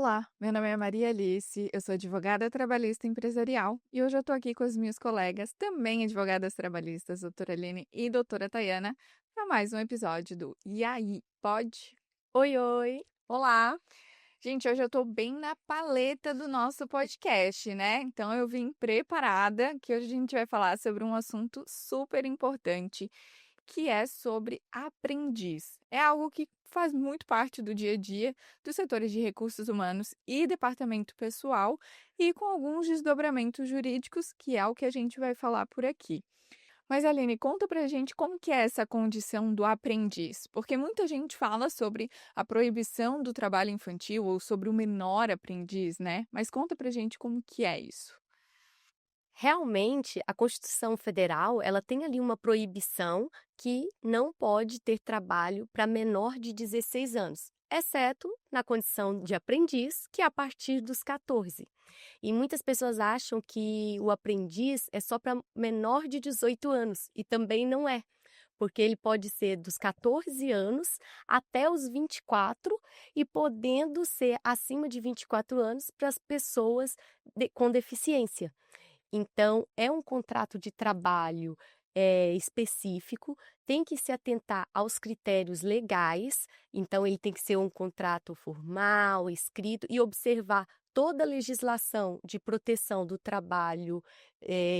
Olá, meu nome é Maria Alice, eu sou advogada trabalhista empresarial e hoje eu estou aqui com as minhas colegas, também advogadas trabalhistas, doutora Aline e doutora Tayana, para mais um episódio do E aí, pode? Oi, oi. Olá! Gente, hoje eu estou bem na paleta do nosso podcast, né? Então eu vim preparada, que hoje a gente vai falar sobre um assunto super importante que é sobre aprendiz. É algo que faz muito parte do dia a dia dos setores de recursos humanos e departamento pessoal, e com alguns desdobramentos jurídicos, que é o que a gente vai falar por aqui. Mas, Aline, conta pra gente como que é essa condição do aprendiz, porque muita gente fala sobre a proibição do trabalho infantil ou sobre o menor aprendiz, né? Mas conta pra gente como que é isso. Realmente, a Constituição Federal, ela tem ali uma proibição que não pode ter trabalho para menor de 16 anos, exceto na condição de aprendiz, que é a partir dos 14. E muitas pessoas acham que o aprendiz é só para menor de 18 anos, e também não é, porque ele pode ser dos 14 anos até os 24 e podendo ser acima de 24 anos para as pessoas com deficiência. Então, é um contrato de trabalho, específico, tem que se atentar aos critérios legais, então ele tem que ser um contrato formal, escrito e observar toda a legislação de proteção do trabalho,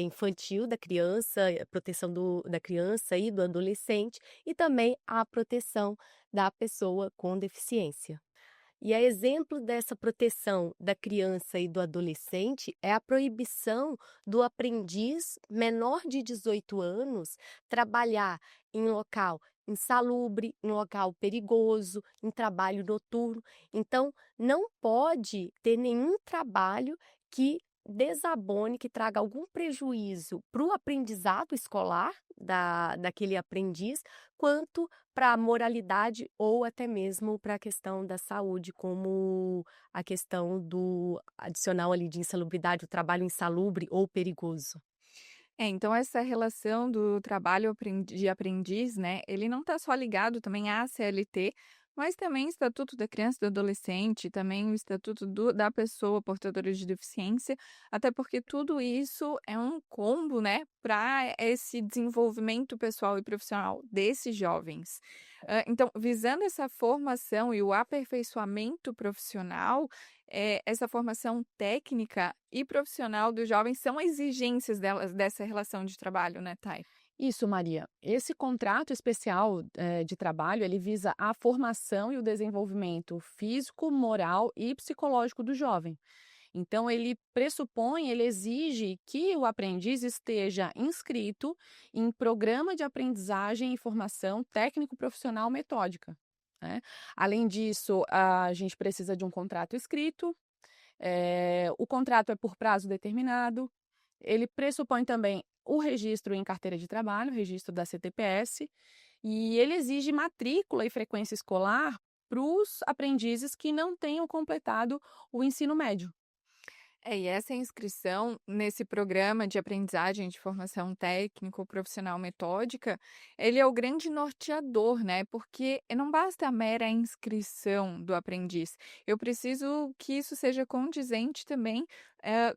infantil da criança, proteção da criança e do adolescente, e também a proteção da pessoa com deficiência. E a exemplo dessa proteção da criança e do adolescente é a proibição do aprendiz menor de 18 anos trabalhar em local insalubre, em local perigoso, em trabalho noturno. Então, não pode ter nenhum trabalho que desabone, que traga algum prejuízo para o aprendizado escolar daquele aprendiz, quanto para a moralidade ou até mesmo para a questão da saúde, como a questão do adicional ali de insalubridade, o trabalho insalubre ou perigoso. Então essa relação do trabalho de aprendiz, né, ele não está só ligado também à CLT, mas também o Estatuto da Criança e do Adolescente, também o Estatuto da Pessoa Portadora de Deficiência, até porque tudo isso é um combo, né, para esse desenvolvimento pessoal e profissional desses jovens. Então, visando essa formação e o aperfeiçoamento profissional, essa formação técnica e profissional dos jovens são exigências delas dessa relação de trabalho, né, Thay? Isso, Maria. Esse contrato especial, de trabalho, ele visa a formação e o desenvolvimento físico, moral e psicológico do jovem. Então, ele pressupõe, ele exige que o aprendiz esteja inscrito em programa de aprendizagem e formação técnico-profissional metódica, né. Além disso, a gente precisa de um contrato escrito, o contrato é por prazo determinado, ele pressupõe também o registro em carteira de trabalho, o registro da CTPS, e ele exige matrícula e frequência escolar para os aprendizes que não tenham completado o ensino médio. E essa inscrição nesse programa de aprendizagem de formação técnico profissional metódica, ele é o grande norteador, né? Porque não basta a mera inscrição do aprendiz. Eu preciso que isso seja condizente também,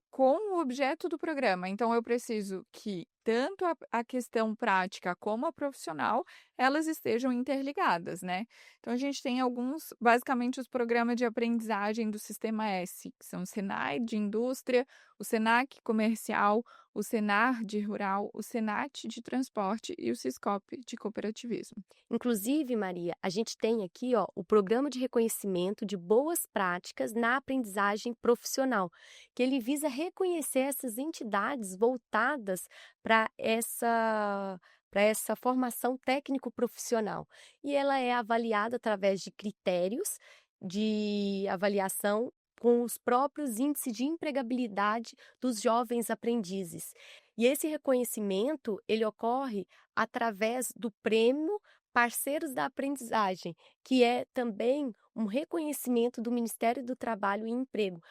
com o objeto do programa. Então, eu preciso que tanto a questão prática como a profissional, elas estejam interligadas, né? Então, a gente tem alguns, basicamente, os programas de aprendizagem do Sistema S, que são o Senai de Indústria, o Senac Comercial, o Senar de Rural, o Senat de Transporte e o Siscop de Cooperativismo. Inclusive, Maria, a gente tem aqui, ó, o Programa de Reconhecimento de Boas Práticas na Aprendizagem Profissional, que ele visa reconhecer essas entidades voltadas para essa formação técnico-profissional. E ela é avaliada através de critérios de avaliação com os próprios índices de empregabilidade dos jovens aprendizes. E esse reconhecimento, ele ocorre através do prêmio Parceiros da Aprendizagem, que é também um reconhecimento do Ministério do Trabalho e Emprego,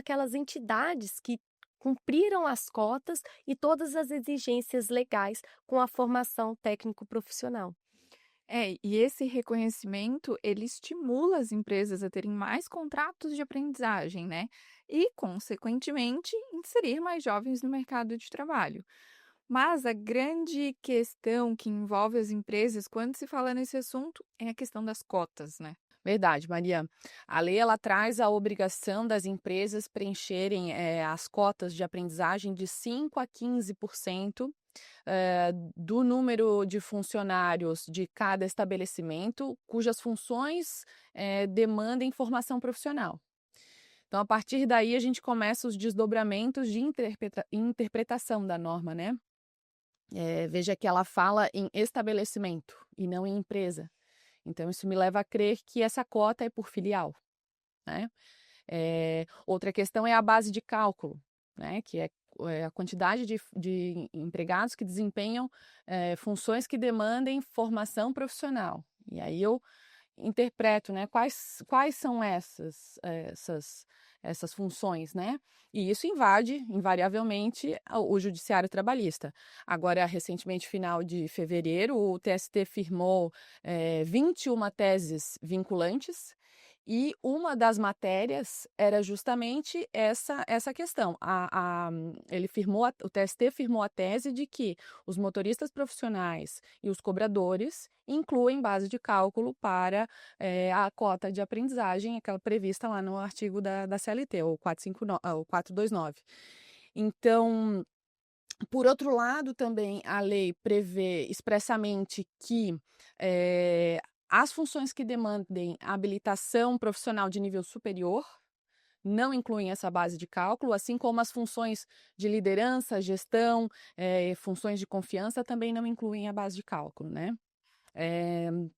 pelas entidades que cumpriram as cotas e todas as exigências legais com a formação técnico-profissional. E esse reconhecimento, ele estimula as empresas a terem mais contratos de aprendizagem, né? E, consequentemente, inserir mais jovens no mercado de trabalho. Mas a grande questão que envolve as empresas quando se fala nesse assunto é a questão das cotas, né? Verdade, Maria. A lei ela traz a obrigação das empresas preencherem as cotas de aprendizagem de 5 a 15% do número de funcionários de cada estabelecimento cujas funções demandem formação profissional. Então, a partir daí, a gente começa os desdobramentos de interpretação da norma, né? Veja que ela fala em estabelecimento e não em empresa. Então, isso me leva a crer que essa cota é por filial, né? Outra questão é a base de cálculo, né? Que é a quantidade de empregados que desempenham funções que demandem formação profissional. E aí eu interpreto, né, quais são essas funções, né? E isso invade, invariavelmente, o judiciário trabalhista. Agora, recentemente, final de fevereiro, o TST firmou 21 teses vinculantes e uma das matérias era justamente essa questão. O TST firmou a tese de que os motoristas profissionais e os cobradores incluem base de cálculo para a cota de aprendizagem, aquela prevista lá no artigo da CLT, o 429. Então, por outro lado, também a lei prevê expressamente que as funções que demandem habilitação profissional de nível superior não incluem essa base de cálculo, assim como as funções de liderança, gestão, funções de confiança também não incluem a base de cálculo, né?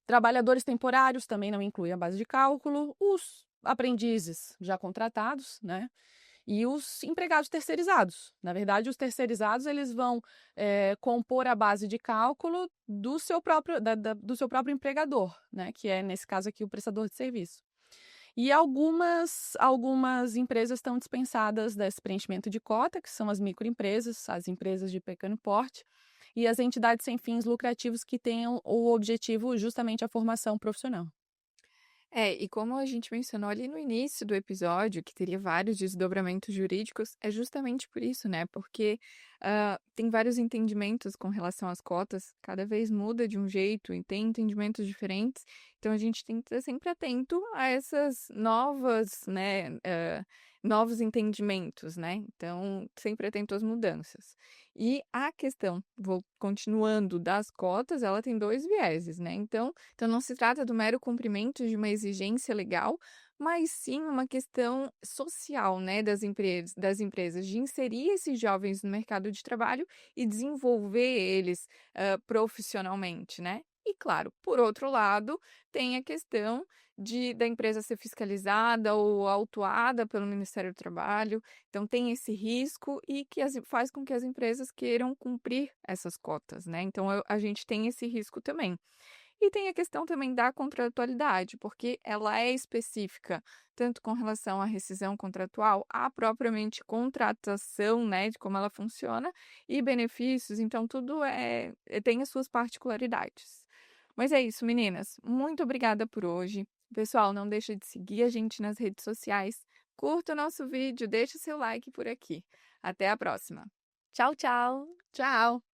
Trabalhadores temporários também não incluem a base de cálculo, os aprendizes já contratados, né? E os empregados terceirizados. Na verdade, os terceirizados eles vão compor a base de cálculo do seu próprio empregador, né? Que é, nesse caso aqui, o prestador de serviço. E algumas empresas estão dispensadas desse preenchimento de cota, que são as microempresas, as empresas de pequeno porte e as entidades sem fins lucrativos que tenham o objetivo justamente a formação profissional. E como a gente mencionou ali no início do episódio, que teria vários desdobramentos jurídicos, é justamente por isso, né? Porque tem vários entendimentos com relação às cotas, cada vez muda de um jeito e tem entendimentos diferentes, então a gente tem que estar sempre atento a essas novas, né? Novos entendimentos, né? Então, sempre atento às mudanças. E a questão, vou continuando, das cotas, ela tem dois vieses, né? Então não se trata do mero cumprimento de uma exigência legal, mas sim uma questão social, né, das empresas de inserir esses jovens no mercado de trabalho e desenvolver eles profissionalmente, né? E claro, por outro lado, tem a questão da empresa ser fiscalizada ou autuada pelo Ministério do Trabalho. Então tem esse risco e que faz com que as empresas queiram cumprir essas cotas, né? Então a gente tem esse risco também. E tem a questão também da contratualidade, porque ela é específica, tanto com relação à rescisão contratual, à propriamente contratação, né, de como ela funciona, e benefícios, então tudo tem as suas particularidades. Mas é isso, meninas. Muito obrigada por hoje. Pessoal, não deixa de seguir a gente nas redes sociais, curta o nosso vídeo, deixa seu like por aqui. Até a próxima. Tchau, tchau! Tchau!